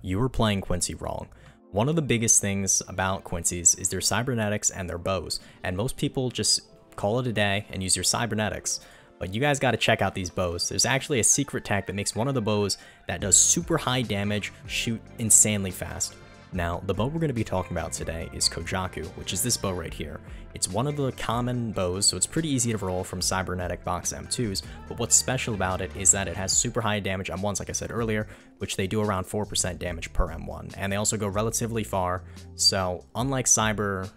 you were playing Quincy wrong. One of the biggest things about Quincy's is their cybernetics and their bows, and most people just call it a day and use your cybernetics. But you guys got to check out these bows. There's actually a secret tech that makes one of the bows that does super high damage shoot insanely fast. Now, the bow we're going to be talking about today is Kojaku, which is this bow right here. It's one of the common bows, so it's pretty easy to roll from cybernetic box M2s, but what's special about it is that it has super high damage M1s, like I said earlier, which they do around 4% damage per M1, and they also go relatively far, so unlike cybernetic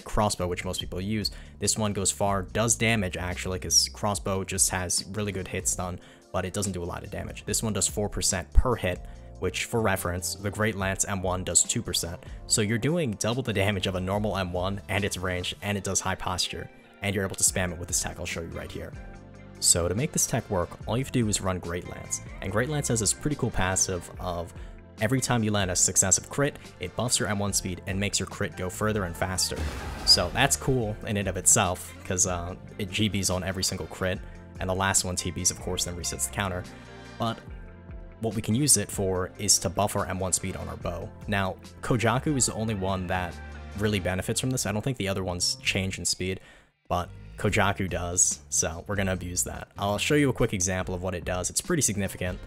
crossbow, which most people use, this one goes far, does damage actually, because crossbow just has really good hit stun, but it doesn't do a lot of damage. This one does 4% per hit, which, for reference, the Greatlance M1 does 2%. So you're doing double the damage of a normal M1, and it's ranged, and it does high posture, and you're able to spam it with this tech I'll show you right here. So to make this tech work, all you have to do is run Greatlance, and Greatlance has this pretty cool passive of every time you land a successive crit, it buffs your M1 speed and makes your crit go further and faster. So that's cool in and of itself, because it GBs on every single crit, and the last one TBs, of course, then resets the counter. But what we can use it for is to buff our M1 speed on our bow. Now, Kojaku is the only one that really benefits from this. I don't think the other ones change in speed, but Kojaku does, so we're going to abuse that. I'll show you a quick example of what it does. It's pretty significant.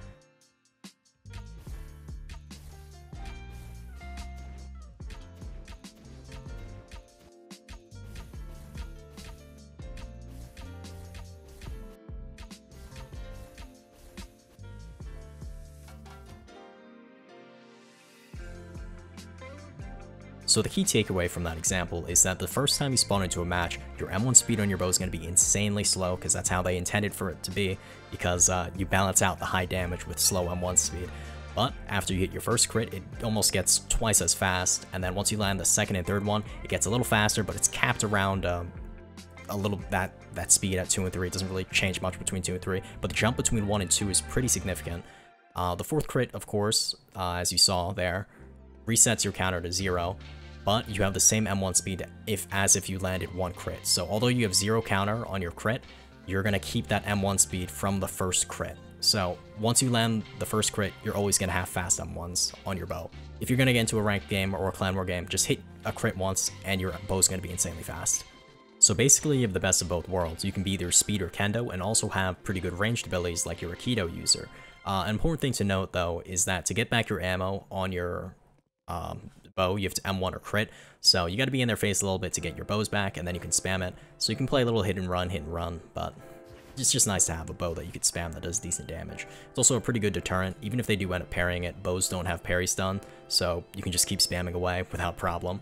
So the key takeaway from that example is that the first time you spawn into a match, your M1 speed on your bow is going to be insanely slow, because that's how they intended for it to be, because you balance out the high damage with slow M1 speed. But after you hit your first crit, it almost gets twice as fast, and then once you land the second and third one, it gets a little faster, but it's capped around a little that speed at 2 and 3. It doesn't really change much between 2 and 3, but the jump between 1 and 2 is pretty significant. The fourth crit, of course, as you saw there, resets your counter to 0. But you have the same M1 speed as if you landed 1 crit. So although you have 0 counter on your crit, you're going to keep that M1 speed from the first crit. So once you land the first crit, you're always going to have fast M1s on your bow. If you're going to get into a ranked game or a clan war game, just hit a crit once and your bow's going to be insanely fast. So basically you have the best of both worlds. You can be either speed or kendo and also have pretty good ranged abilities like you're a Kendo user. An important thing to note though is that to get back your ammo on your bow, you have to M1 or crit, so you got to be in their face a little bit to get your bows back, and then you can spam it. So you can play a little hit and run, but it's just nice to have a bow that you could spam that does decent damage. It's also a pretty good deterrent. Even if they do end up parrying it, bows don't have parry stun, so you can just keep spamming away without problem.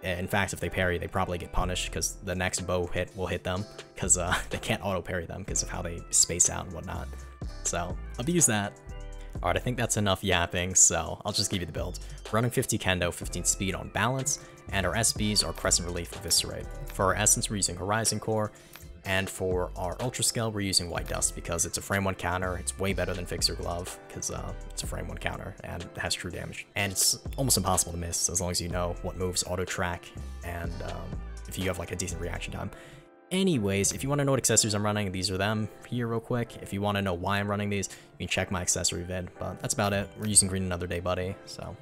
In fact, if they parry, they probably get punished, because the next bow hit will hit them, because they can't auto parry them because of how they space out and whatnot. So abuse that. Alright, I think that's enough yapping, so I'll just give you the build. Running 50 Kendo, 15 speed on balance, and our SBs are Crescent Relief Eviscerate. For our Essence, we're using Horizon Core, and for our Ultra Scale, we're using White Dust, because it's a frame 1 counter. It's way better than Fix Your Glove, because it's a frame 1 counter, and it has true damage. And it's almost impossible to miss, as long as you know what moves auto-track, and if you have like a decent reaction time. Anyways, if you want to know what accessories I'm running, these are them here real quick. If you want to know why I'm running these, you can check my accessory vid, but that's about it. We're using Green Another Day Buddy, so